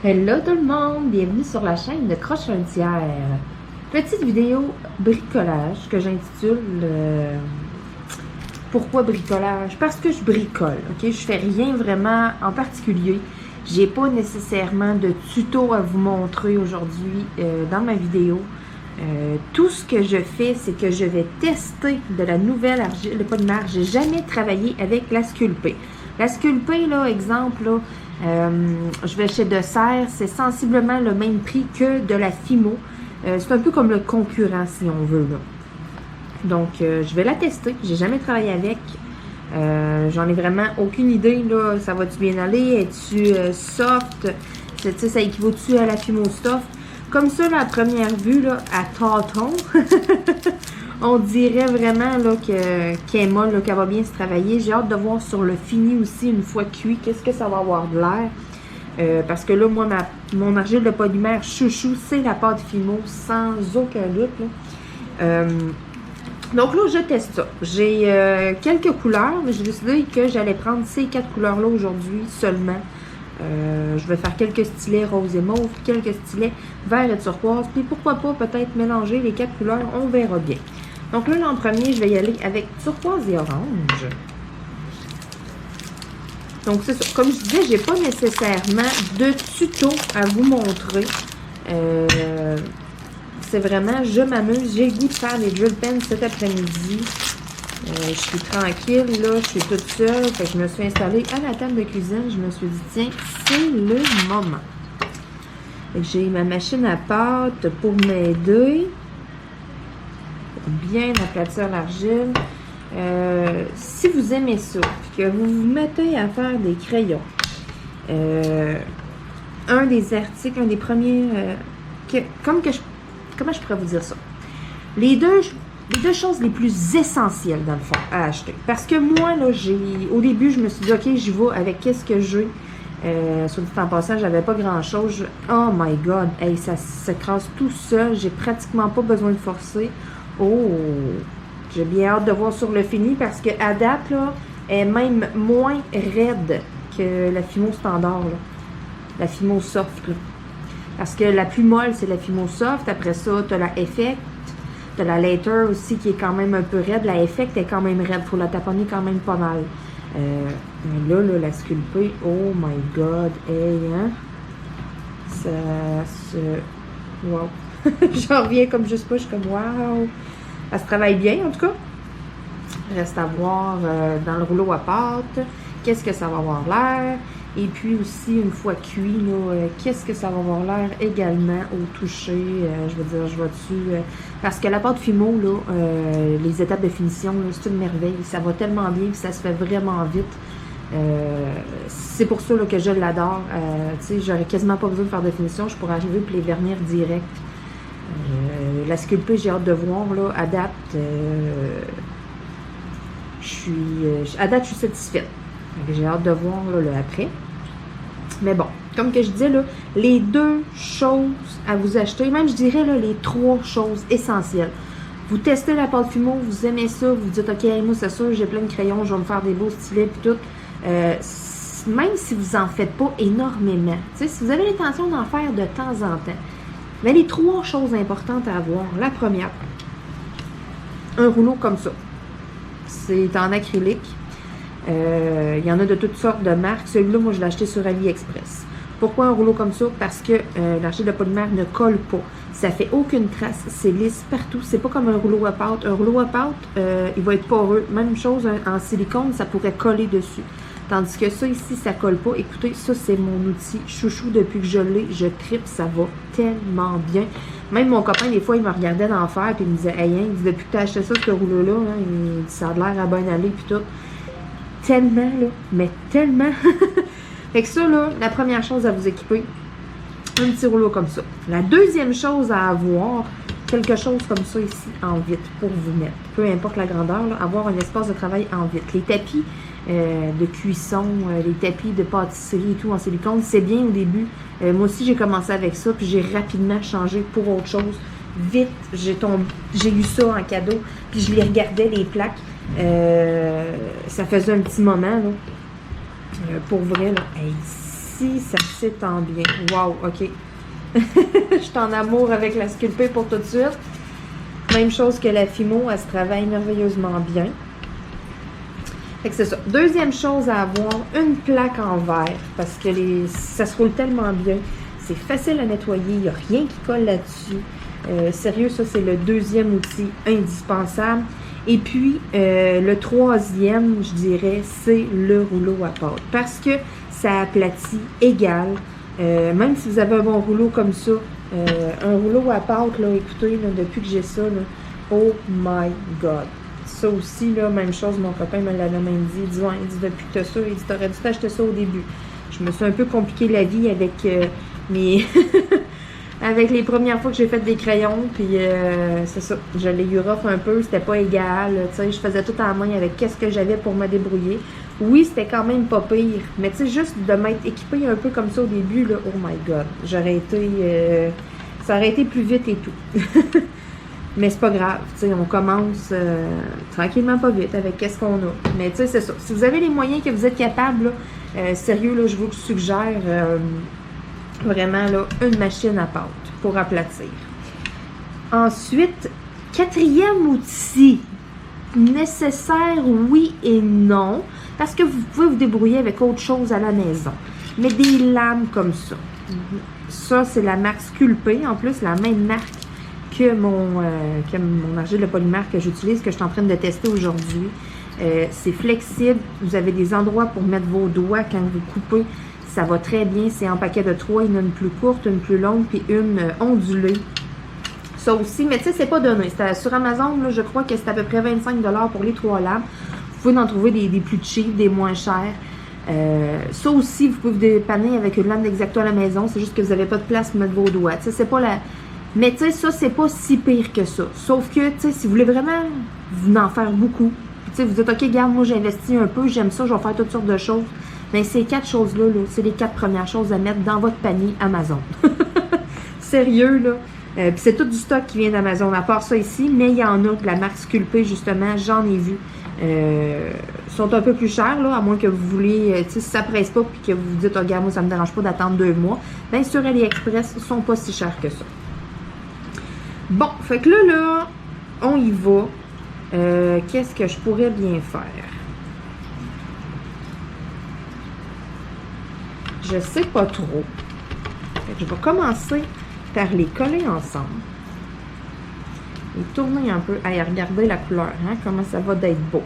Hello tout le monde, bienvenue sur la chaîne de Croche un tiers. Petite vidéo bricolage que j'intitule Pourquoi bricolage? Parce que je bricole, ok? Je fais rien vraiment en particulier. J'ai pas nécessairement de tuto à vous montrer aujourd'hui dans ma vidéo. Tout ce que je fais, c'est que je vais tester de la nouvelle argile de polymère. J'ai jamais travaillé avec la Sculpey. La Sculpey, là, exemple, là, je vais chez Dessert, c'est sensiblement le même prix que de la Fimo. C'est un peu comme le concurrent, si on veut, là. Donc, je vais la tester. J'ai jamais travaillé avec. J'en ai vraiment aucune idée, là. Ça va-tu bien aller? Es-tu soft? Ça équivaut-tu à la Fimo soft? Comme ça, là, à première vue, là, à tâton, on dirait vraiment là, qu'elle est molle, qu'elle va bien se travailler. J'ai hâte de voir sur le fini aussi, une fois cuit, qu'est-ce que ça va avoir de l'air. Parce que là, moi, mon argile de polymère chouchou, c'est la pâte Fimo, sans aucun doute. Là. Donc là, je teste ça. J'ai quelques couleurs, mais j'ai décidé que j'allais prendre ces 4 couleurs-là aujourd'hui seulement. Je vais faire quelques stylets rose et mauve, quelques stylets vert et turquoise, puis pourquoi pas peut-être mélanger les 4 couleurs, on verra bien. Donc là, en premier, je vais y aller avec turquoise et orange. Donc c'est ça. Comme je disais, j'ai pas nécessairement de tuto à vous montrer. C'est vraiment, je m'amuse. J'ai le goût de faire des drill pens cet après-midi. Je suis tranquille, là, je suis toute seule. Fait que je me suis installée à la table de cuisine. Je me suis dit, tiens, c'est le moment. J'ai ma machine à pâte pour m'aider. Bien aplatir l'argile. Si vous aimez ça, que vous vous mettez à faire des crayons, un des articles, un des premiers, comment je pourrais vous dire ça? Les deux choses les plus essentielles, dans le fond, à acheter. Parce que moi, là, au début, je me suis dit, OK, j'y vais avec qu'est-ce que j'ai. Sur le temps passant, j'avais pas grand-chose. Oh my God! Hey, ça s'écrase tout seul. J'ai pratiquement pas besoin de forcer. Oh! J'ai bien hâte de voir sur le fini parce que à date, là, elle est même moins raide que la Fimo standard, là. La Fimo soft, là. Parce que la plus molle, c'est la Fimo soft. Après ça, tu as la Effect. Tu as la Later aussi qui est quand même un peu raide. La Effect est quand même raide. Il faut la taponner quand même pas mal. Mais là, la Sculpey, oh my God. Hey, hein? Ça se... Wow. J'en reviens comme juste pas. Je suis comme wow. Elle se travaille bien, en tout cas. Reste à voir dans le rouleau à pâte. Qu'est-ce que ça va avoir l'air? Et puis aussi, une fois cuit, qu'est-ce que ça va avoir l'air également au toucher? Je veux dire, je vais dessus. Parce que la pâte Fimo, là, les étapes de finition, c'est une merveille. Ça va tellement bien que ça se fait vraiment vite. C'est pour ça là, que je l'adore. Tu sais, j'aurais quasiment pas besoin de faire de finition. Je pourrais arriver et les vernir direct. La Sculpey, j'ai hâte de voir. Là, à date, je suis satisfaite. J'ai hâte de voir là, le après. Mais bon, comme que je disais, là, les 2 choses à vous acheter, même je dirais là, les 3 choses essentielles. Vous testez la pâte Fimo, vous aimez ça, vous dites, OK, moi c'est sûr, j'ai plein de crayons, je vais me faire des beaux stylets et tout. Même si vous n'en faites pas énormément, si vous avez l'intention d'en faire de temps en temps, mais les 3 choses importantes à avoir. La première, un rouleau comme ça. C'est en acrylique. Il y en a de toutes sortes de marques. Celui-là, moi, je l'ai acheté sur AliExpress. Pourquoi un rouleau comme ça? Parce que l'argile de polymère ne colle pas. Ça fait aucune trace. C'est lisse partout. C'est pas comme un rouleau à pâte. Un rouleau à pâte, il va être poreux. Même chose en silicone, ça pourrait coller dessus. Tandis que ça, ici, ça colle pas. Écoutez, ça, c'est mon outil chouchou depuis que je l'ai. Je tripe, ça va tellement bien. Même mon copain, des fois, il me regardait d'en faire puis il me disait, hey, hein, depuis que tu as acheté ça, ce rouleau-là, hein, il dit, ça a l'air à bien aller puis tout. Tellement, là, mais tellement. Fait que ça, là, la première chose à vous équiper, un petit rouleau comme ça. La deuxième chose à avoir, quelque chose comme ça ici, en vitre, pour vous mettre. Peu importe la grandeur, là, avoir un espace de travail en vitre. Les tapis de cuisson, les tapis de pâtisserie et tout en silicone, c'est bien au début. Moi aussi, j'ai commencé avec ça, puis j'ai rapidement changé pour autre chose. Vite, j'ai eu ça en cadeau, puis je les regardais, les plaques. Ça faisait un petit moment, là. Pour vrai, là, hey, ici, ça s'étend bien. Wow, OK. Je suis en amour avec la Sculpey pour tout de suite. Même chose que la Fimo, elle se travaille merveilleusement bien. Fait que c'est ça. Deuxième chose à avoir, une plaque en verre, parce que ça se roule tellement bien. C'est facile à nettoyer, il n'y a rien qui colle là-dessus. Sérieux, ça, c'est le deuxième outil indispensable. Et puis, le troisième, je dirais, c'est le rouleau à pâte. Parce que ça aplatit égal. Même si vous avez un bon rouleau comme ça, un rouleau à pâte, là, écoutez, là, depuis que j'ai ça, là, oh my God! Ça aussi, là, même chose, mon copain me l'a même dit. Il dit, ouais, il dit, depuis que tu as ça, il dit, t'aurais dû t'acheter ça au début. Je me suis un peu compliqué la vie avec mes... avec les premières fois que j'ai fait des crayons, puis c'est ça, je l'ai eu rough un peu, c'était pas égal, tu sais, je faisais tout en main avec qu'est-ce que j'avais pour me débrouiller. Oui, c'était quand même pas pire, mais tu sais, juste de m'être équipée un peu comme ça au début, là, oh my God, j'aurais été, ça aurait été plus vite et tout. Mais c'est pas grave, tu sais, on commence tranquillement pas vite avec qu'est-ce qu'on a. Mais tu sais, c'est ça, si vous avez les moyens que vous êtes capable, là, sérieux, là, je vous suggère... vraiment, là, une machine à pâte pour aplatir. Ensuite, quatrième outil, nécessaire, oui et non, parce que vous pouvez vous débrouiller avec autre chose à la maison. Mais des lames comme ça. Ça, c'est la marque Sculpey, en plus, la même marque que mon argile de polymère que j'utilise, que je suis en train de tester aujourd'hui. C'est flexible, vous avez des endroits pour mettre vos doigts quand vous coupez. Ça va très bien, c'est en paquet de 3, il y en a une plus courte, une plus longue, puis une ondulée. Ça aussi, mais tu sais, c'est pas donné. Sur Amazon, là, je crois que c'est à peu près 25 $ pour les 3 lames. Vous pouvez en trouver des plus cheap, des moins chers. Ça aussi, vous pouvez vous dépanner avec une lame d'X-Acto à la maison, c'est juste que vous n'avez pas de place pour mettre vos doigts. Tu sais, c'est pas la... Mais tu sais, ça, c'est pas si pire que ça. Sauf que, tu sais, si vous voulez vraiment vous en faire beaucoup, tu sais, vous dites, OK, regarde, moi, j'investis un peu, j'aime ça, je vais faire toutes sortes de choses. Mais ces 4 choses-là, -là, c'est les 4 premières choses à mettre dans votre panier Amazon. Sérieux, là. Puis c'est tout du stock qui vient d'Amazon, à part ça ici. Mais il y en a de la marque Sculpey, justement, j'en ai vu. Sont un peu plus chers, là, à moins que vous voulez, tu sais, si ça presse pas, puis que vous vous dites, oh, regarde, moi, ça me dérange pas d'attendre 2 mois. Bien, sur AliExpress, ils sont pas si chers que ça. Bon, fait que là, on y va. Qu'est-ce que je pourrais bien faire? Je sais pas trop. Fait que je vais commencer par les coller ensemble. Et tourner un peu. Allez, regardez la couleur, hein, comment ça va d'être beau.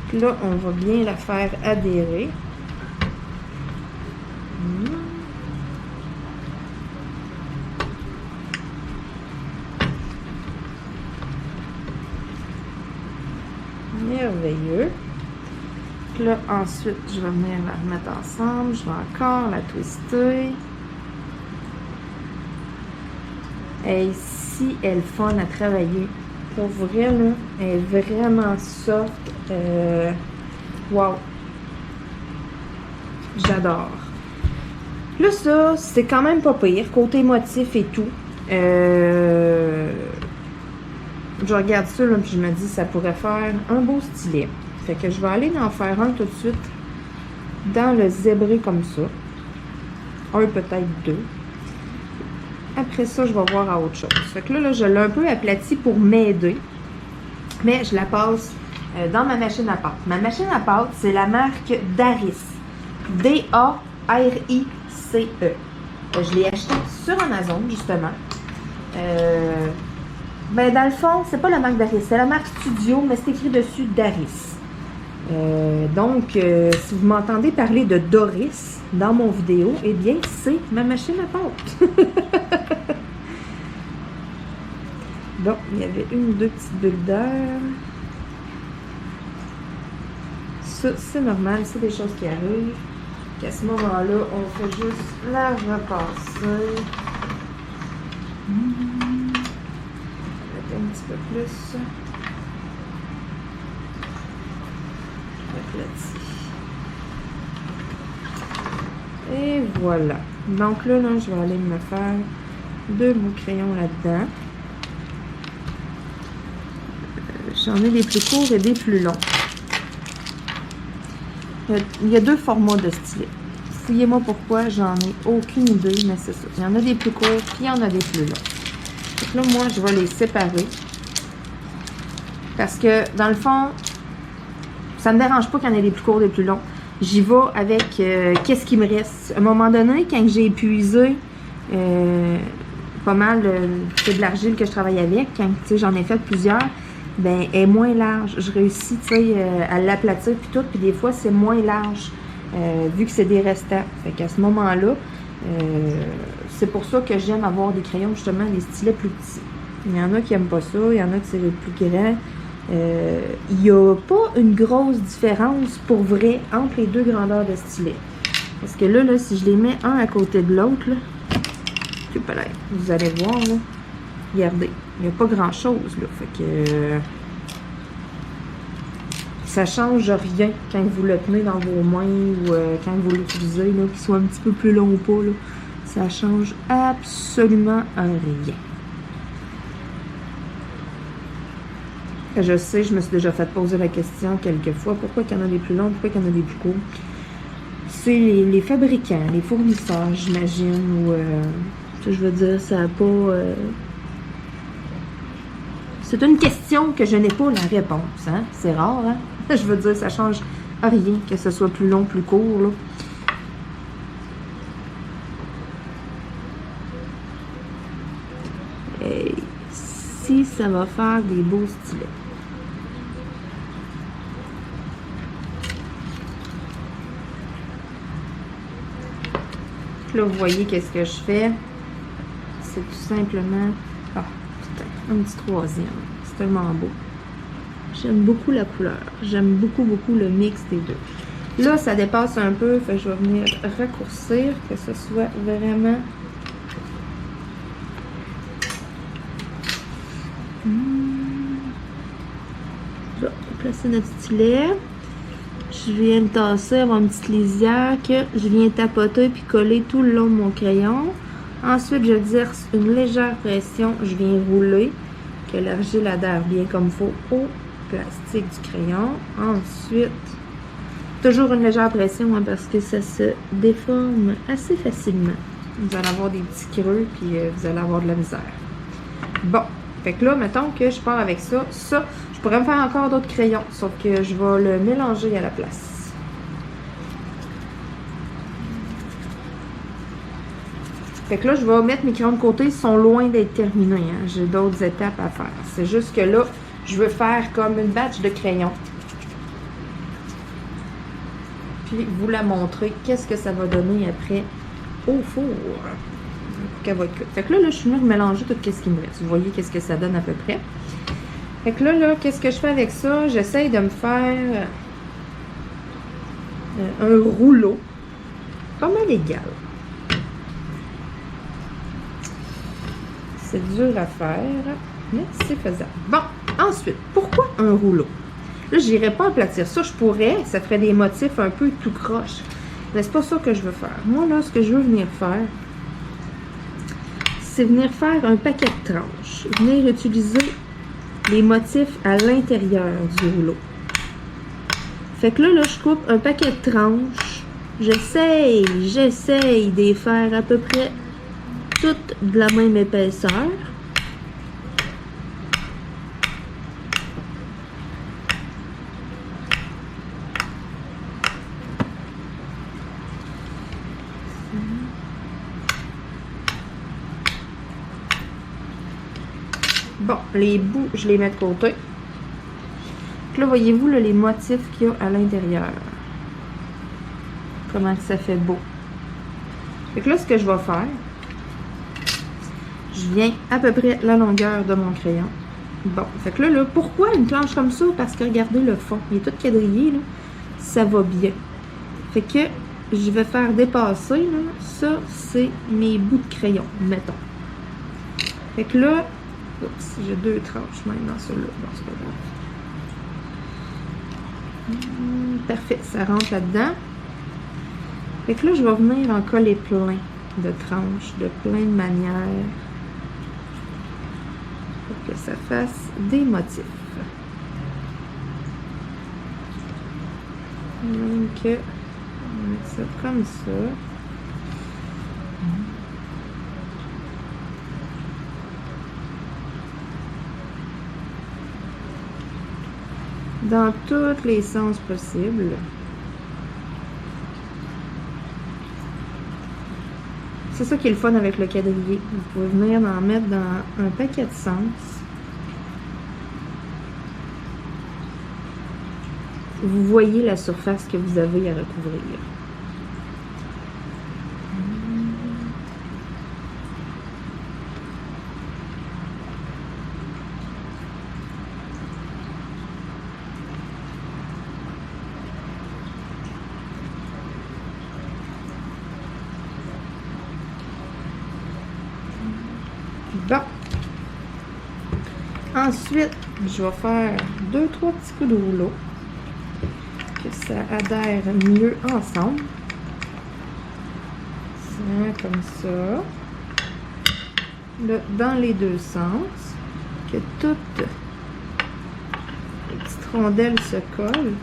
Puis là, on va bien la faire adhérer. Merveilleux. Là, ensuite, je vais venir la remettre ensemble. Je vais encore la twister. Et si elle est fun à travailler. Pour vrai, là, elle est vraiment soft. Wow! J'adore. Là, ça, c'est quand même pas pire. Côté motif et tout. Je regarde ça, là, puis je me dis, ça pourrait faire un beau stylet. Fait que je vais aller en faire un tout de suite dans le zébré comme ça. Un, peut-être 2. Après ça, je vais voir à autre chose. Fait que là, je l'ai un peu aplati pour m'aider. Mais je la passe dans ma machine à pâte. Ma machine à pâte, c'est la marque Daris. D-A-R-I-C-E. Je l'ai acheté sur Amazon, justement. Ben, dans le fond, c'est pas la marque Daris, c'est la marque Studio, mais c'est écrit dessus Daris. Donc, si vous m'entendez parler de Doris dans mon vidéo, eh bien, c'est ma machine à pâte. Bon, il y avait une ou deux petites bulles d'air. Ça, c'est normal, c'est des choses qui arrivent. À ce moment-là, on fait juste la repasser. Un petit peu plus. Et voilà. Donc là, je vais aller me faire 2 bouts de crayon là-dedans. J'en ai des plus courts et des plus longs. Il y a deux formats de stylet. Fouillez-moi pourquoi, j'en ai aucune idée, mais c'est ça. Il y en a des plus courts, puis il y en a des plus longs. Donc là, moi, je vais les séparer. Parce que, dans le fond, ça me dérange pas qu'il y en ait des plus courts, des plus longs. J'y vais avec qu'est-ce qui me reste. À un moment donné, quand j'ai épuisé pas mal de l'argile que je travaille avec, quand j'en ai fait plusieurs, ben elle est moins large. Je réussis à l'aplatir puis tout, puis des fois c'est moins large vu que c'est des restants. Fait qu'à ce moment-là, c'est pour ça que j'aime avoir des crayons, justement, des stylets plus petits. Il y en a qui n'aiment pas ça, il y en a qui c'est le plus grand. Il n'y a pas une grosse différence pour vrai entre les deux grandeurs de stylet. Parce que là, si je les mets un à côté de l'autre, vous allez voir, là, regardez, il n'y a pas grand chose, là. Fait que ça change rien quand vous le tenez dans vos mains ou quand vous l'utilisez, qu'il soit un petit peu plus long ou pas, là. Ça change absolument rien. Je sais, je me suis déjà fait poser la question quelques fois, pourquoi il y en a des plus longs, pourquoi il y en a des plus courts. C'est les fabricants, les fournisseurs, j'imagine, ou je veux dire, ça n'a pas... C'est une question que je n'ai pas la réponse, hein? C'est rare, hein? Je veux dire, ça change rien, que ce soit plus long, plus court, là. Et si ça va faire des beaux stylets. Là, vous voyez qu'est-ce que je fais. C'est tout simplement... Ah, putain, un petit troisième. C'est tellement beau. J'aime beaucoup la couleur. J'aime beaucoup, beaucoup le mix des deux. Là, ça dépasse un peu. Fait que je vais venir raccourcir, que ce soit vraiment... Là, on va placer notre stylet. Je viens de tasser, avoir une petite lisière que je viens tapoter puis coller tout le long de mon crayon. Ensuite, j'exerce une légère pression. Je viens rouler, que l'argile adhère bien comme il faut au plastique du crayon. Ensuite, toujours une légère pression, hein, parce que ça se déforme assez facilement. Vous allez avoir des petits creux puis vous allez avoir de la misère. Bon, fait que là, mettons que je pars avec ça. Ça, je pourrais me faire encore d'autres crayons, sauf que je vais le mélanger à la place. Fait que là, je vais mettre mes crayons de côté. Ils sont loin d'être terminés, hein. J'ai d'autres étapes à faire. C'est juste que là, je veux faire comme une batch de crayons. Puis vous la montrer, qu'est-ce que ça va donner après au four. Qu'elle va être cuite. Fait que là, je suis venue mélanger tout ce qui me reste. Vous voyez qu'est-ce que ça donne à peu près. Fait que là, qu'est-ce que je fais avec ça? J'essaye de me faire un rouleau pas mal égal. C'est dur à faire, mais c'est faisable. Bon, ensuite, pourquoi un rouleau? Là, je n'irai pas aplatir ça. Je pourrais, ça ferait des motifs un peu tout croche. Mais c'est pas ça que je veux faire. Moi, là, ce que je veux venir faire, c'est venir faire un paquet de tranches. Venir utiliser les motifs à l'intérieur du rouleau. Fait que là, je coupe un paquet de tranches. J'essaye de les faire à peu près toutes de la même épaisseur. Bon, les bouts, je les mets de côté. Donc là, voyez-vous là, les motifs qu'il y a à l'intérieur. Comment ça fait beau. Fait que là, ce que je vais faire, je viens à peu près la longueur de mon crayon. Bon, fait que là, pourquoi une planche comme ça? Parce que regardez le fond, il est tout quadrillé, là. Ça va bien. Fait que je vais faire dépasser, là. Ça, c'est mes bouts de crayon, mettons. Fait que là, oups, j'ai deux tranches même dans celui-là. Bon, c'est pas grave. Parfait, ça rentre là-dedans. Fait que là, je vais venir en coller plein de tranches, de plein de manières, pour que ça fasse des motifs. Donc, on va mettre ça comme ça. Dans tous les sens possibles. C'est ça qui est le fun avec le quadrillé. Vous pouvez venir en mettre dans un paquet de sens. Vous voyez la surface que vous avez à recouvrir. Bon. Ensuite, je vais faire 2-3 petits coups de rouleau. Que ça adhère mieux ensemble. Ça, comme ça. Là, dans les deux sens. Que toutes les petites rondelles se collent.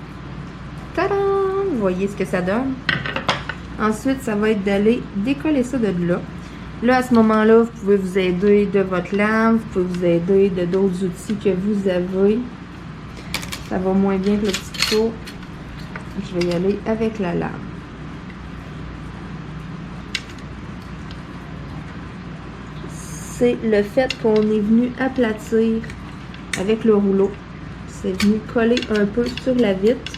Tadam! Vous voyez ce que ça donne? Ensuite, ça va être d'aller décoller ça de là. Là, à ce moment-là, vous pouvez vous aider de votre lame, vous pouvez vous aider de d'autres outils que vous avez. Ça va moins bien que le petit couteau. Je vais y aller avec la lame. C'est le fait qu'on est venu aplatir avec le rouleau. C'est venu coller un peu sur la vitre.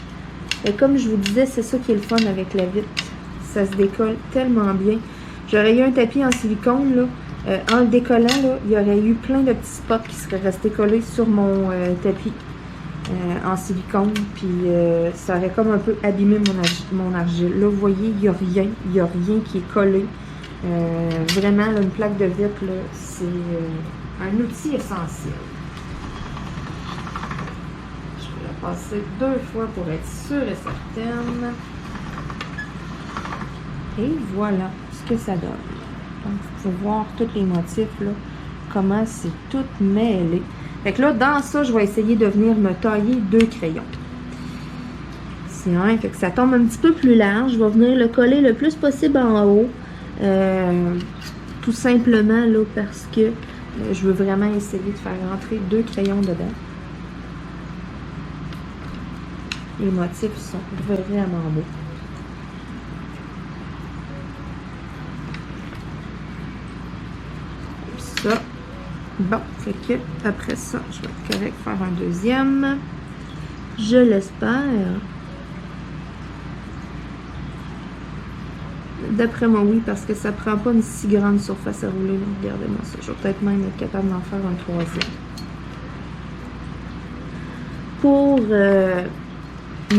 Et comme je vous disais, c'est ça qui est le fun avec la vitre. Ça se décolle tellement bien. J'aurais eu un tapis en silicone, là. En le décollant, là, il y aurait eu plein de petits spots qui seraient restés collés sur mon tapis en silicone. Puis ça aurait comme un peu abîmé mon argile. Là, vous voyez, il n'y a rien qui est collé. Vraiment, là, une plaque de vitre, c'est un outil essentiel. Je vais la passer 2 fois pour être sûre et certaine. Et voilà ce que ça donne. Donc, vous pouvez voir tous les motifs, là, comment c'est tout mêlé. Fait que là, dans ça, je vais essayer de venir me tailler 2 crayons. C'est un, fait que ça tombe un petit peu plus large. Je vais venir le coller le plus possible en haut. Tout simplement, là, parce que je veux vraiment essayer de faire rentrer 2 crayons dedans. Les motifs sont vraiment beaux. Ça. Bon, fait que après ça, je vais être correct faire un deuxième. Je l'espère. D'après moi, oui, parce que ça prend pas une si grande surface à rouler. Regardez-moi ça. Je vais peut-être même être capable d'en faire un troisième. Pour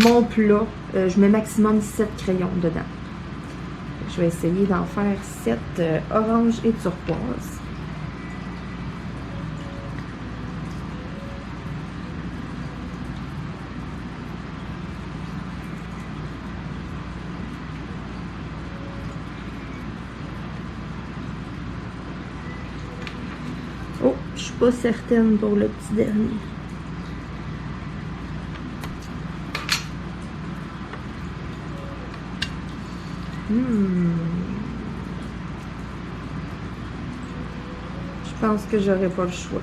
mon plat, je mets maximum 7 crayons dedans. Je vais essayer d'en faire 7 orange et turquoise. Oh, je suis pas certaine pour le petit dernier. Je pense que j'aurai pas le choix.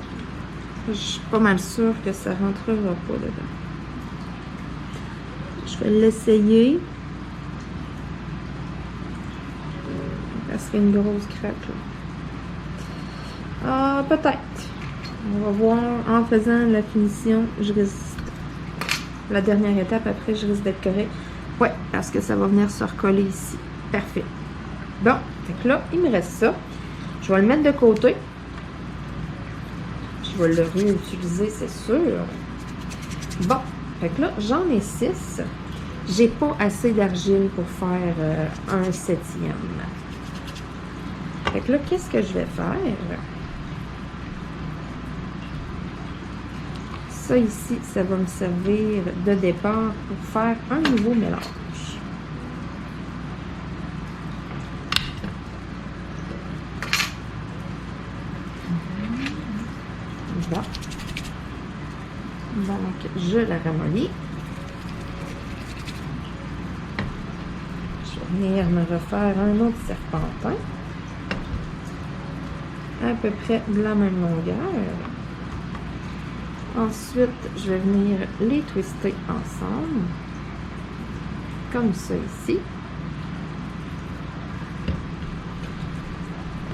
Je suis pas mal sûre que ça rentrera pas dedans. Je vais l'essayer. Parce qu'il y a une grosse craque là. Ah, peut-être. On va voir en faisant la finition. Je risque. La dernière étape, après, je risque d'être correct. Ouais, parce que ça va venir se recoller ici. Parfait. Bon, fait que là, il me reste ça. Je vais le mettre de côté. Je vais le réutiliser, c'est sûr. Bon, fait que là, j'en ai 6. J'ai pas assez d'argile pour faire un 7e. Fait que là, qu'est-ce que je vais faire? Ça ici, ça va me servir de départ pour faire un nouveau mélange. Bon. Donc, je la ramollis. venir me refaire un autre serpentin. À peu près de la même longueur. Ensuite, je vais venir les twister ensemble. Comme ça ici.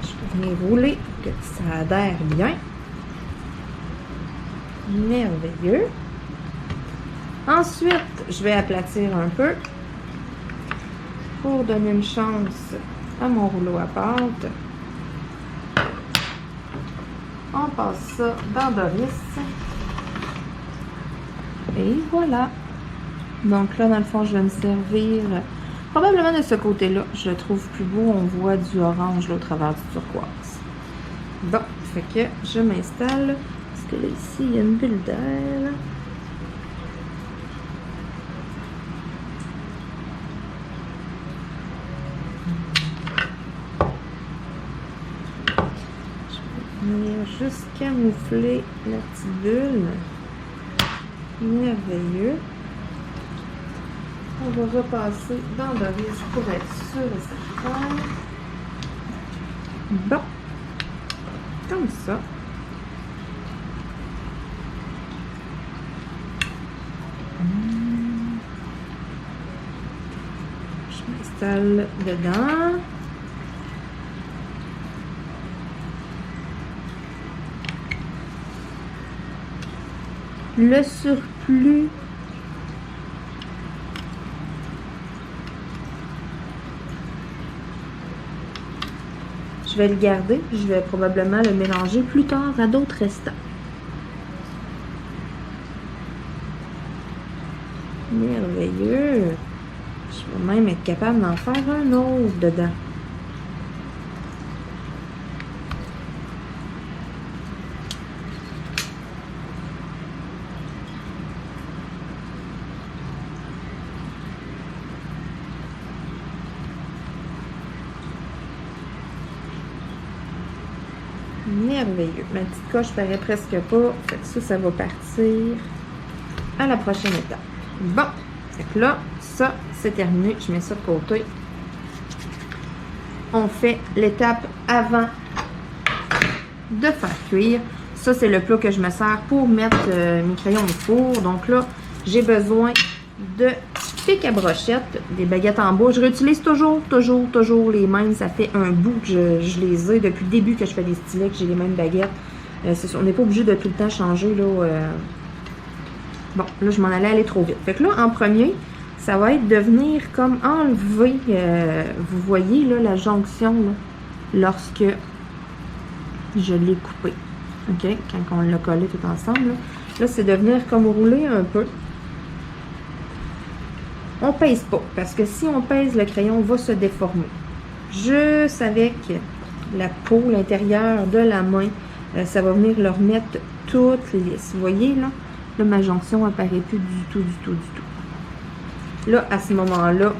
Je vais venir rouler pour que ça adhère bien. Merveilleux. Ensuite, je vais aplatir un peu pour donner une chance à mon rouleau à pâte. On passe ça dans Doris. Et voilà. Donc là, dans le fond, je vais me servir probablement de ce côté-là. Je le trouve plus beau. On voit du orange là, au travers du turquoise. Bon, fait que je m'installe. Parce que là, ici, il y a une bulle d'air. Juste camoufler la petite bulle. Merveilleux. On va repasser dans Doris pour être sûr et certain. Bon. Comme ça. Je m'installe dedans. Le surplus je vais le garder, je vais probablement le mélanger plus tard à d'autres restants. Merveilleux! Je vais même être capable d'en faire un autre dedans. Merveilleux. Ma petite coche paraît presque pas. Fait que ça va partir à la prochaine étape. Bon. Fait que là, ça, c'est terminé. Je mets ça de côté. On fait l'étape avant de faire cuire. Ça, c'est le plat que je me sers pour mettre mes crayons au four. Donc là, j'ai besoin de pic à brochette, des baguettes en bois. Je réutilise toujours les mêmes. Ça fait un bout que je les ai depuis le début que je fais des stylets, que j'ai les mêmes baguettes. On n'est pas obligé de tout le temps changer. Là, Bon, là, je m'en allais aller trop vite. Fait que là, en premier, ça va être de venir comme enlever, vous voyez, là, la jonction, là, lorsque je l'ai coupé. OK? Quand on l'a collé tout ensemble. Là, c'est de venir comme rouler un peu. On pèse pas, parce que si on pèse, le crayon va se déformer. Juste avec la peau, l'intérieur de la main, ça va venir le remettre toute lisse. Vous voyez, là? Là, ma jonction apparaît plus du tout. Là, à ce moment-là,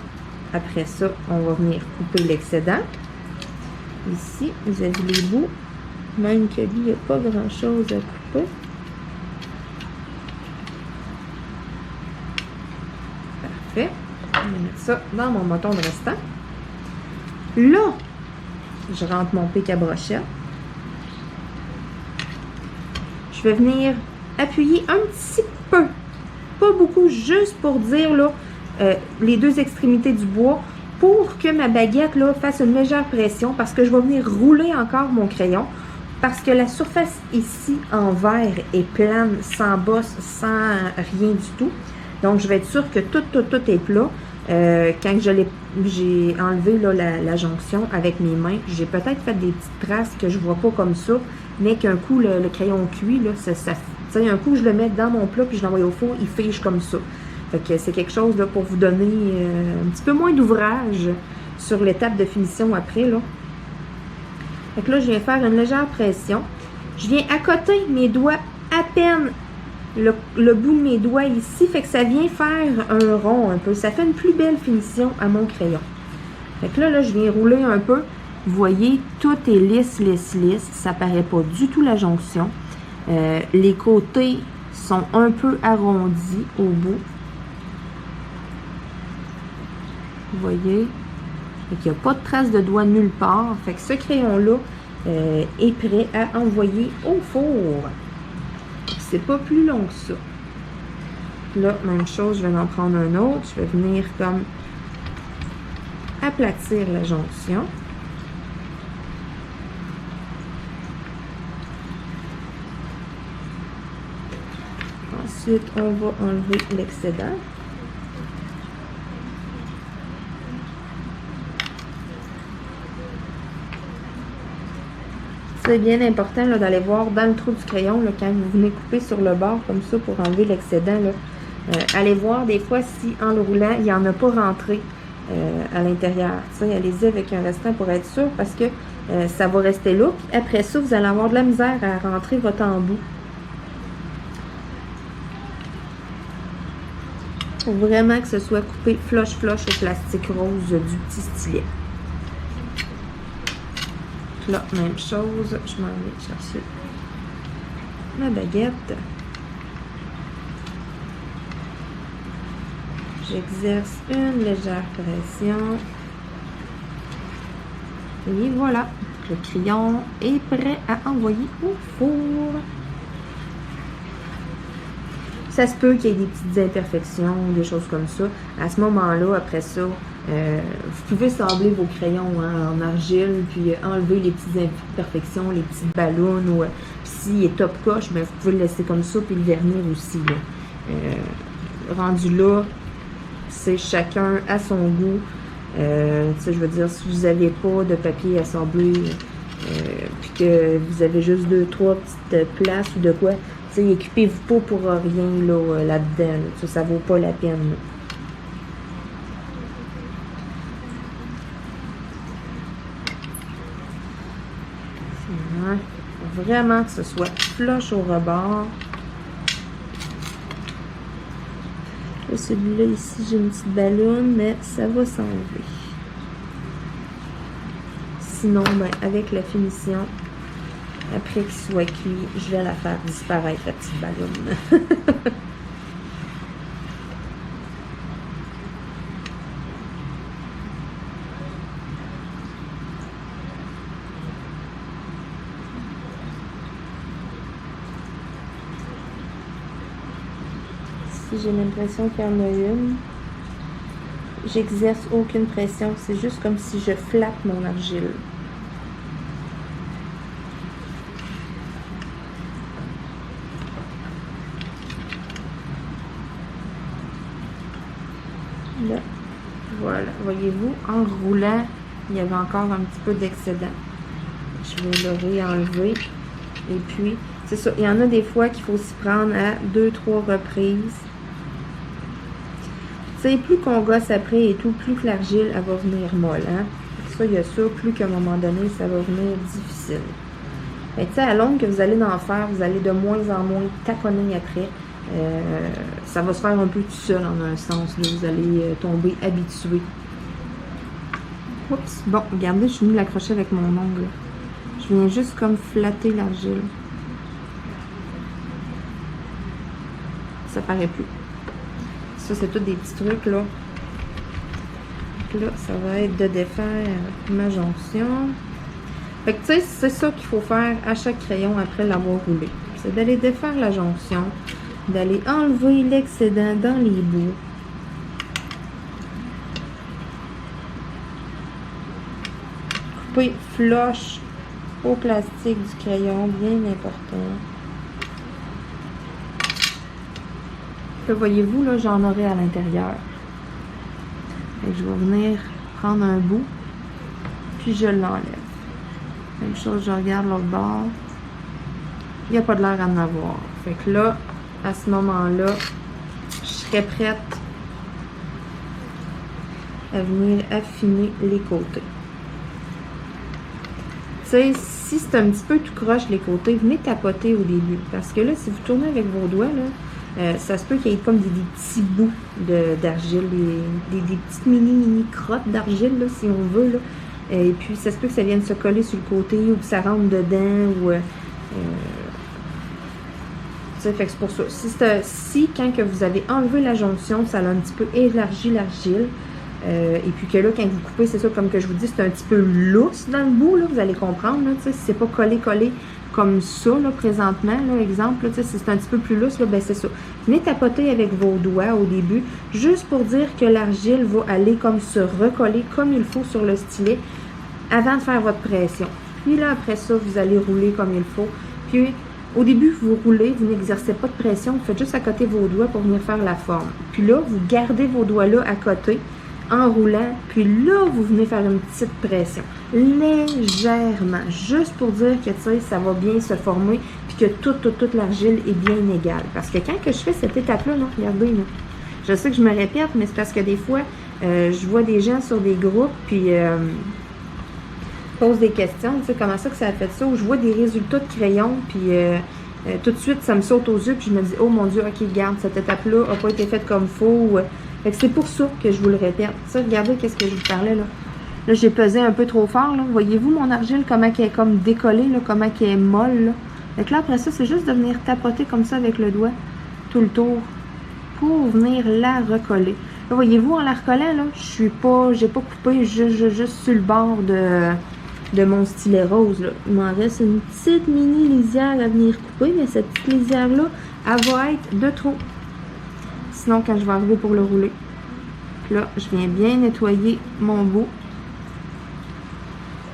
après ça, on va venir couper l'excédent. Ici, vous avez les bouts. Même que lui, il n'y a pas grand-chose à couper. Parfait. Je vais mettre ça dans mon bâton de restant. Là, je rentre mon pic à brochette. Je vais venir appuyer un petit peu, pas beaucoup, juste pour dire là, les deux extrémités du bois, pour que ma baguette là, fasse une légère pression, parce que je vais venir rouler encore mon crayon, parce que la surface ici en verre est plane, sans bosse, sans rien du tout. Donc, je vais être sûre que tout est plat. Quand j'ai enlevé là, la jonction avec mes mains, j'ai peut-être fait des petites traces que je vois pas comme ça, mais qu'un coup, le crayon cuit, là, un coup, je le mets dans mon plat puis je l'envoie au four, il fige comme ça. Fait que c'est quelque chose là, pour vous donner un petit peu moins d'ouvrage sur l'étape de finition après. Là. Fait que là, je viens faire une légère pression. Je viens accoter mes doigts à peine le bout de mes doigts ici, fait que ça vient faire un rond un peu. Ça fait une plus belle finition à mon crayon. Fait que là, je viens rouler un peu. Vous voyez, tout est lisse. Ça paraît pas du tout la jonction. Les côtés sont un peu arrondis au bout. Vous voyez? et qu'il n'y a pas de trace de doigt nulle part. Fait que ce crayon-là est prêt à envoyer au four. C'est pas plus long que ça. Là, même chose, je vais en prendre un autre. Je vais venir comme aplatir la jonction. Ensuite, on va enlever l'excédent. C'est bien important d'aller voir dans le trou du crayon là, quand vous venez couper sur le bord comme ça pour enlever l'excédent. Allez voir des fois si en le roulant, il n'y en a pas rentré à l'intérieur. Allez-y avec un restant pour être sûr parce que ça va rester là. Puis après ça, vous allez avoir de la misère à rentrer votre embout. Il faut vraiment que ce soit coupé flush au plastique rose du petit stylet. Là, même chose, je m'en vais chercher ma baguette. J'exerce une légère pression. Et voilà, le crayon est prêt à envoyer au four. Ça se peut qu'il y ait des petites imperfections, des choses comme ça. À ce moment-là, après ça, vous pouvez sabler vos crayons en argile, puis enlever les petites imperfections, les petites ballons, ou s'il est top coche, ben, vous pouvez le laisser comme ça, puis le vernir aussi. Rendu là, c'est chacun à son goût. Je veux dire, si vous n'avez pas de papier à sabler, puis que vous avez juste 2-3 petites places ou de quoi, équipez-vous pas pour rien là-dedans. Ça vaut pas la peine. Faut vraiment que ce soit flush au rebord. Celui-là ici, j'ai une petite ballonne, mais ça va s'enlever. Sinon, ben, avec la finition, après qu'il soit cuit, je vais la faire disparaître, la petite ballonne. Si j'ai l'impression qu'il y en a une, j'exerce aucune pression. C'est juste comme si je flatte mon argile. Là, voilà, voyez-vous, en roulant, il y avait encore un petit peu d'excédent. Je vais le réenlever. Et puis, c'est ça, il y en a des fois qu'il faut s'y prendre à 2-3 reprises. Tu sais, plus qu'on gosse après et tout, plus que l'argile, elle va venir molle. Hein? Ça, il y a ça, plus qu'à un moment donné, ça va venir difficile. Mais tu sais, à longue que vous allez en faire, vous allez de moins en moins taponner après. Ça va se faire un peu tout seul en un sens. Là, vous allez tomber habitué. Oups. Bon, regardez, je suis venue l'accrocher avec mon ongle. Je viens juste comme flatter l'argile. Ça paraît plus. Ça, c'est tous des petits trucs, là. Donc là, ça va être de défaire ma jonction. Fait que, tu sais, c'est ça qu'il faut faire à chaque crayon après l'avoir roulé. C'est d'aller défaire la jonction, d'aller enlever l'excédent dans les bouts. Couper flush au plastique du crayon, bien important. Là, voyez-vous, là, j'en aurai à l'intérieur. Je vais venir prendre un bout, puis je l'enlève. Même chose, je regarde l'autre bord. Il n'y a pas de l'air à en avoir. Fait que là, à ce moment-là, je serai prête à venir affiner les côtés. Tu sais, si c'est un petit peu tout croche les côtés, venez tapoter au début. Parce que là, si vous tournez avec vos doigts, là, ça se peut qu'il y ait comme des petits bouts d'argile, des petites mini crottes d'argile, là, si on veut. Là. Et puis, ça se peut que ça vienne se coller sur le côté ou que ça rentre dedans. Ou, fait que c'est pour ça. Si quand que vous avez enlevé la jonction, ça a un petit peu élargi l'argile, Et puis que là, quand vous coupez, c'est ça, comme que je vous dis, c'est un petit peu lousse dans le bout, là, vous allez comprendre, là, si c'est pas collé comme ça, là, présentement, là, exemple, là, si c'est un petit peu plus lousse, là, ben c'est ça. Venez tapoter avec vos doigts au début, juste pour dire que l'argile va aller comme se recoller comme il faut sur le stylet avant de faire votre pression. Puis là, après ça, vous allez rouler comme il faut. Puis, au début, vous roulez, vous n'exercez pas de pression, vous faites juste à côté vos doigts pour venir faire la forme. Puis là, vous gardez vos doigts là à côté, en roulant, puis là, vous venez faire une petite pression, légèrement, juste pour dire que, tu sais, ça va bien se former, puis que toute l'argile est bien égale. Parce que quand que je fais cette étape-là, là, regardez, là, je sais que je me répète, mais c'est parce que des fois, je vois des gens sur des groupes, puis pose des questions, tu sais, comment ça que ça a fait ça, ou je vois des résultats de crayon, puis tout de suite, ça me saute aux yeux, puis je me dis, oh mon Dieu, ok, regarde, cette étape-là n'a pas été faite comme il faut. Fait que c'est pour ça que je vous le répète. Ça, regardez qu'est-ce que je vous parlais, là. Là, j'ai pesé un peu trop fort, là. Voyez-vous mon argile, comment elle est comme décollée, là, comment elle est molle, là. Fait que là, après ça, c'est juste de venir tapoter comme ça avec le doigt, tout le tour, pour venir la recoller. Là, voyez-vous, en la recollant, là, j'ai pas coupé juste sur le bord de mon stylet rose, là. Il m'en reste une petite mini lisière à venir couper, mais cette petite lisière-là, elle va être de trop. Sinon, quand je vais arriver pour le rouler, là, je viens bien nettoyer mon bout.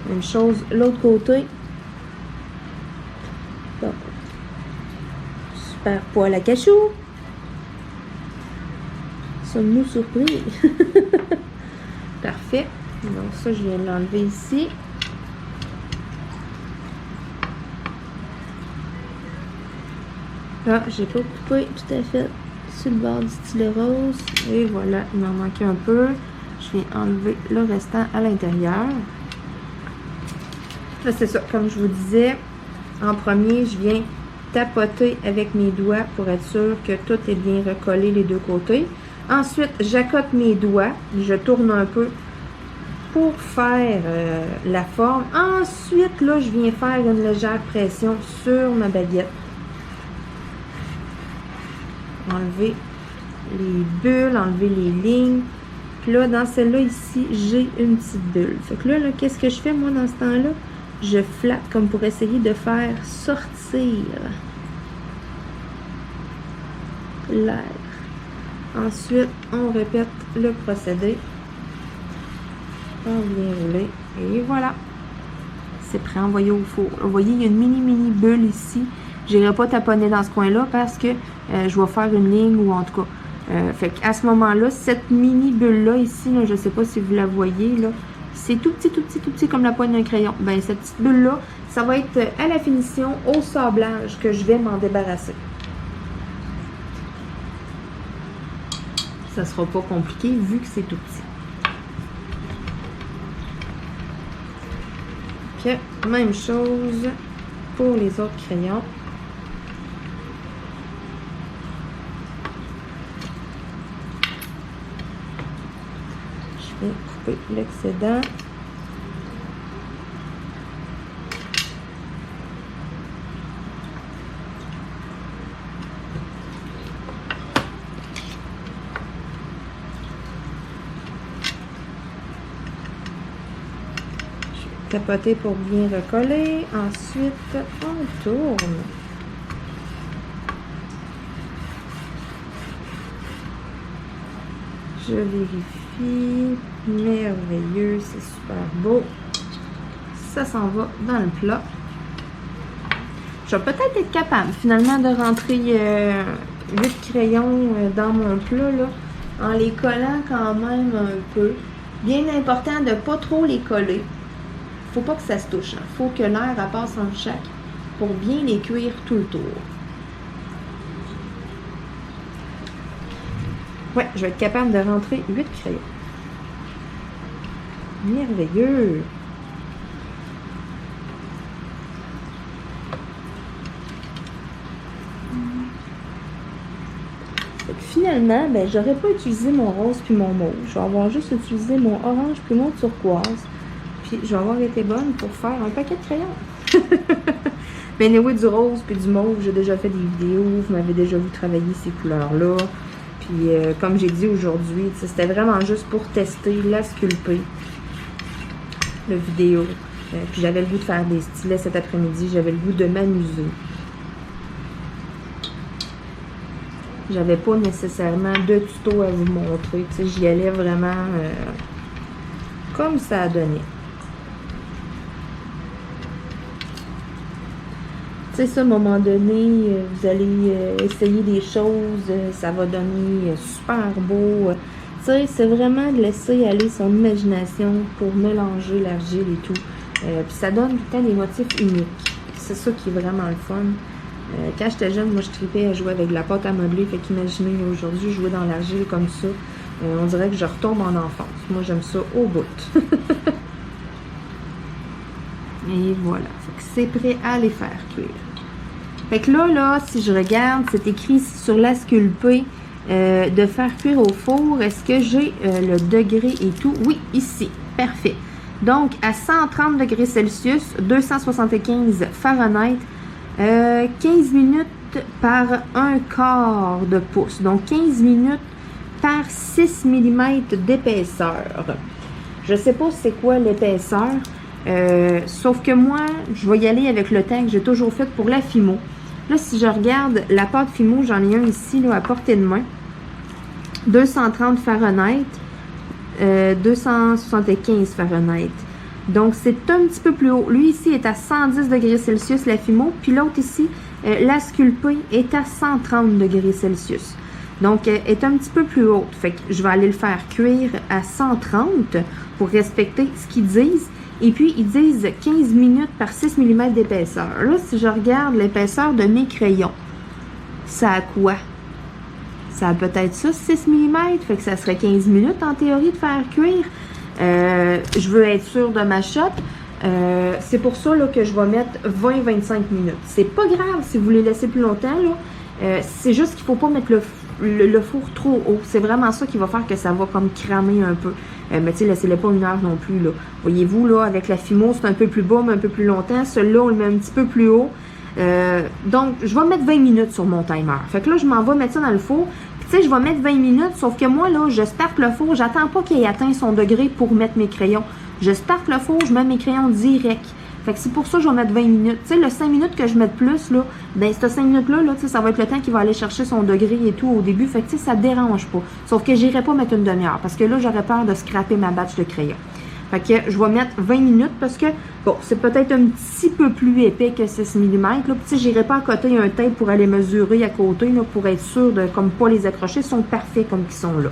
Même chose, l'autre côté. Bon. Super poil à cachou. Sommes-nous surpris? Parfait. Donc ça, je viens de l'enlever ici. Là, j'ai pas coupé tout à fait sur le bord du stylet rose. Et voilà, il m'en manquait un peu. Je viens enlever le restant à l'intérieur. Là, c'est ça. Comme je vous disais, en premier, je viens tapoter avec mes doigts pour être sûr que tout est bien recollé les deux côtés. Ensuite, j'accote mes doigts. Je tourne un peu pour faire la forme. Ensuite, là, je viens faire une légère pression sur ma baguette. Enlever les bulles, enlever les lignes. Puis là, dans celle-là ici, j'ai une petite bulle. Fait que là, qu'est-ce que je fais, moi, dans ce temps-là? Je flatte comme pour essayer de faire sortir l'air. Ensuite, on répète le procédé. On vient rouler. Et voilà. C'est prêt à envoyer au four. Vous voyez, il y a une mini bulle ici. Je n'irai pas taponner dans ce coin-là parce que je vais faire une ligne ou en tout cas. Fait qu'à ce moment-là, cette mini bulle-là ici, là, je ne sais pas si vous la voyez, là, c'est tout petit comme la pointe d'un crayon. Ben cette petite bulle-là, ça va être à la finition, au sablage, que je vais m'en débarrasser. Ça ne sera pas compliqué vu que c'est tout petit. Que, même chose pour les autres crayons. Je vais couper l'excédent. Tapoter pour bien recoller. Ensuite, on tourne. Je vérifie. Merveilleux, c'est super beau. Ça s'en va dans le plat. Je vais peut-être être capable finalement de rentrer 8 crayons dans mon plat là, en les collant quand même un peu. Bien important de ne pas trop les coller. Faut pas que ça se touche. Faut que l'air passe entre chaque pour bien les cuire tout le tour. Ouais, je vais être capable de rentrer 8 crayons. Merveilleux! Finalement, ben, j'aurais pas utilisé mon rose puis mon mauve. Je vais avoir juste utilisé mon orange puis mon turquoise. Puis je vais avoir été bonne pour faire un paquet de crayons. Ben oui, du rose puis du mauve, j'ai déjà fait des vidéos. Vous m'avez déjà vu travailler ces couleurs-là. Puis, comme j'ai dit aujourd'hui, c'était vraiment juste pour tester la sculpée, la vidéo. Puis j'avais le goût de faire des stylets cet après-midi. J'avais le goût de m'amuser. J'avais pas nécessairement de tuto à vous montrer. J'y allais vraiment comme ça a donné. Tu sais, à un moment donné, vous allez essayer des choses, ça va donner super beau. Tu sais, c'est vraiment de laisser aller son imagination pour mélanger l'argile et tout. Puis ça donne tout le temps des motifs uniques. C'est ça qui est vraiment le fun. Quand j'étais jeune, moi, je tripais à jouer avec de la pâte à modeler. Fait qu'imaginez, aujourd'hui, jouer dans l'argile comme ça, on dirait que je retombe en enfance. Moi, j'aime ça au bout. Et voilà. Fait que c'est prêt à les faire cuire. Fait que là, si je regarde, c'est écrit sur la sculpée de faire cuire au four. Est-ce que j'ai le degré et tout? Oui, ici. Parfait. Donc, à 130 degrés Celsius, 275 Fahrenheit, 15 minutes par 1/4 de pouce. Donc, 15 minutes par 6 mm d'épaisseur. Je sais pas c'est quoi l'épaisseur. Sauf que moi, je vais y aller avec le temps que j'ai toujours fait pour la Fimo. Là, si je regarde la pâte Fimo, j'en ai un ici là, à portée de main. 230 Fahrenheit, 275 Fahrenheit. Donc, c'est un petit peu plus haut. Lui, ici, est à 110 degrés Celsius, la Fimo. Puis l'autre ici, la sculpée, est à 130 degrés Celsius. Donc, est un petit peu plus haute. Fait que je vais aller le faire cuire à 130 pour respecter ce qu'ils disent. Et puis, ils disent 15 minutes par 6 mm d'épaisseur. Là, si je regarde l'épaisseur de mes crayons, ça a quoi? Ça a peut-être ça, 6 mm. Fait que ça serait 15 minutes en théorie de faire cuire. Je veux être sûre de ma shot. C'est pour ça là, que je vais mettre 20-25 minutes. C'est pas grave si vous les laissez plus longtemps. C'est juste qu'il ne faut pas mettre le four trop haut. C'est vraiment ça qui va faire que ça va comme cramer un peu. Mais tu sais, laissez-le pas 1 heure non plus. Voyez-vous, là, avec la Fimo, c'est un peu plus bas, mais un peu plus longtemps. Celui-là, on le met un petit peu plus haut. Donc, je vais mettre 20 minutes sur mon timer. Fait que là, je m'en vais mettre ça dans le four. Puis, tu sais, je vais mettre 20 minutes, sauf que moi, là, je starte le four. J'attends pas qu'il ait atteint son degré pour mettre mes crayons. Je starte le four, je mets mes crayons direct. Fait que c'est pour ça que je vais mettre 20 minutes. Tu sais, le 5 minutes que je mets de plus, là, ben, ce 5 minutes-là, là, tu sais, ça va être le temps qu'il va aller chercher son degré et tout au début. Fait que, tu sais, ça dérange pas. Sauf que j'irai pas mettre une demi-heure parce que là, j'aurais peur de scraper ma batch de crayons. Fait que je vais mettre 20 minutes parce que, bon, c'est peut-être un petit peu plus épais que 6 mm. Là, puis, tu sais, j'irai pas à côté un tape pour aller mesurer à côté, là, pour être sûr de, comme pas les accrocher. Ils sont parfaits comme ils sont là.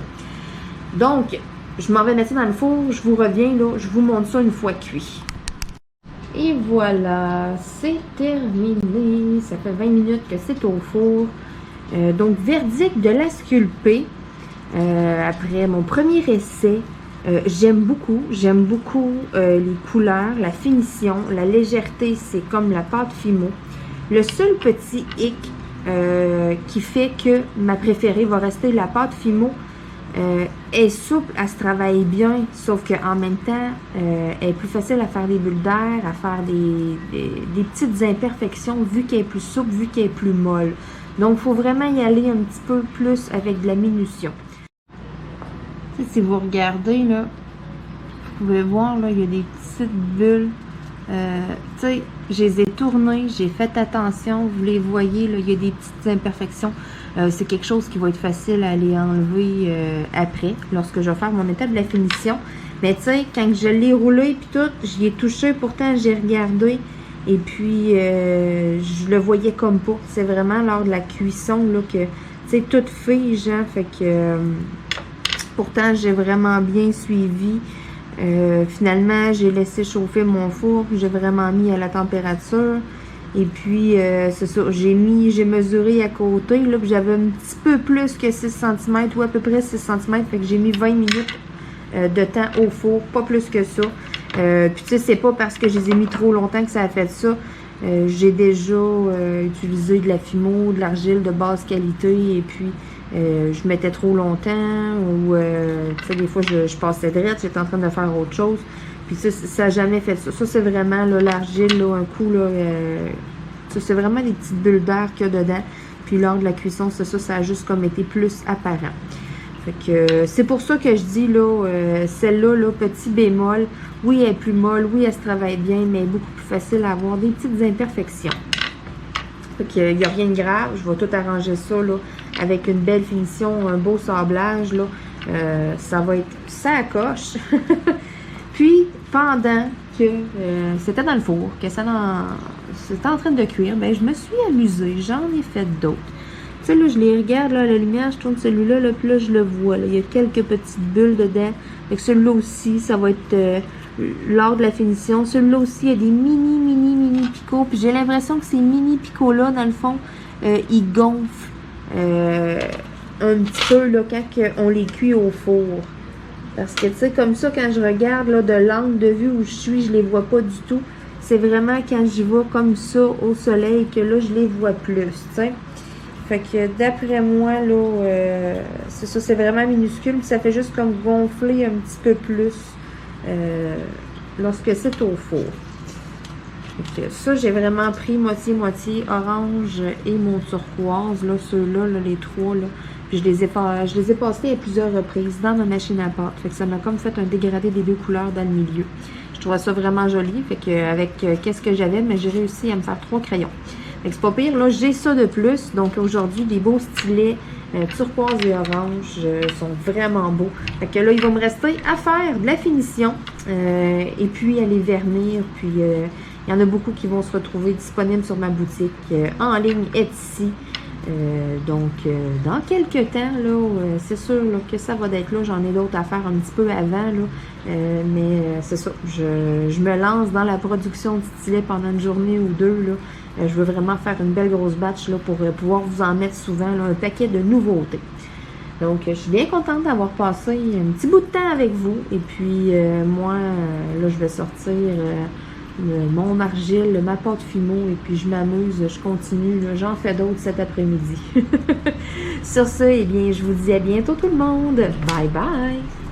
Donc, je m'en vais mettre ça dans le four. Je vous reviens, là. Je vous montre ça une fois cuit. Et voilà, c'est terminé. Ça fait 20 minutes que c'est au four. Donc, verdict de la sculpée. Après mon premier essai, j'aime beaucoup les couleurs, la finition, la légèreté, c'est comme la pâte Fimo. Le seul petit hic qui fait que ma préférée va rester la pâte Fimo. Elle est souple, elle se travaille bien, sauf qu'en même temps, elle est plus facile à faire des bulles d'air, à faire des petites imperfections, vu qu'elle est plus souple, vu qu'elle est plus molle. Donc, il faut vraiment y aller un petit peu plus avec de la minution. Si vous regardez, là, vous pouvez voir, là, il y a des petites bulles. Tu sais, je les ai tournées, j'ai fait attention, vous les voyez, là, il y a des petites imperfections. C'est quelque chose qui va être facile à aller enlever après, lorsque je vais faire mon étape de la finition. Mais tu sais, quand je l'ai roulé puis tout, j'y ai touché, pourtant j'ai regardé et puis je le voyais comme pas. C'est vraiment lors de la cuisson là que, tu sais, tout fige, hein, fait que pourtant j'ai vraiment bien suivi. Finalement, j'ai laissé chauffer mon four, j'ai vraiment mis à la température. Et puis, c'est ça, j'ai mesuré à côté, là, puis j'avais un petit peu plus que 6 cm, ou à peu près 6 cm, fait que j'ai mis 20 minutes de temps au four, pas plus que ça. Puis, tu sais, c'est pas parce que je les ai mis trop longtemps que ça a fait ça. J'ai déjà utilisé de la Fimo, de l'argile de basse qualité, et puis je mettais trop longtemps, ou, tu sais, des fois, je passais direct, j'étais en train de faire autre chose. Puis ça n'a jamais fait ça. Ça, c'est vraiment l'argile, un coup, là, ça, c'est vraiment des petites bulles d'air qu'il y a dedans. Puis lors de la cuisson, ça a juste comme été plus apparent. Fait que c'est pour ça que je dis, là, celle-là, là, petit bémol, oui, elle est plus molle, oui, elle se travaille bien, mais elle est beaucoup plus facile à avoir des petites imperfections. Fait qu'il n'y a rien de grave, je vais tout arranger ça, là, avec une belle finition, un beau sablage, là, ça va être ça à coche. Puis, pendant que c'était dans le four, que c'était en train de cuire, ben, je me suis amusée, j'en ai fait d'autres. Tu sais, là, je les regarde, là, à la lumière, je tourne celui-là, là, puis là, je le vois, là, il y a quelques petites bulles dedans. Fait que celui-là aussi, ça va être lors de la finition. Celui-là aussi, il y a des mini picots, puis j'ai l'impression que ces mini picots-là, dans le fond, ils gonflent un petit peu, là, quand on les cuit au four. Parce que, tu sais, comme ça, quand je regarde, là, de l'angle de vue où je suis, je les vois pas du tout. C'est vraiment quand je vais comme ça au soleil que là, je les vois plus, tu sais. Fait que d'après moi, là, c'est ça, c'est vraiment minuscule. Ça fait juste comme gonfler un petit peu plus lorsque c'est au four. Fait que ça, j'ai vraiment pris moitié-moitié, orange et mon turquoise, là, ceux-là, là, les trois, là. Puis je les ai passés à plusieurs reprises dans ma machine à pâte. Fait que ça m'a comme fait un dégradé des deux couleurs dans le milieu. Je trouvais ça vraiment joli. Fait que avec qu'est-ce que j'avais, mais j'ai réussi à me faire 3 crayons. Fait que c'est pas pire, là, j'ai ça de plus. Donc aujourd'hui, des beaux stylets turquoise et orange sont vraiment beaux. Fait que là, il va me rester à faire de la finition et puis à les vernir. Puis il y en a beaucoup qui vont se retrouver disponibles sur ma boutique en ligne Etsy. Donc, dans quelques temps, là, c'est sûr là, que ça va être là. J'en ai d'autres à faire un petit peu avant, là. Mais c'est ça. Je me lance dans la production de stylets pendant une journée ou deux, là. Je veux vraiment faire une belle grosse batch là, pour pouvoir vous en mettre souvent là, un paquet de nouveautés. Donc, je suis bien contente d'avoir passé un petit bout de temps avec vous. Et puis, moi, là, je vais sortir mon argile, ma pâte Fimo, et puis je m'amuse, je continue. J'en fais d'autres cet après-midi. Sur ce, eh bien, je vous dis à bientôt tout le monde. Bye bye!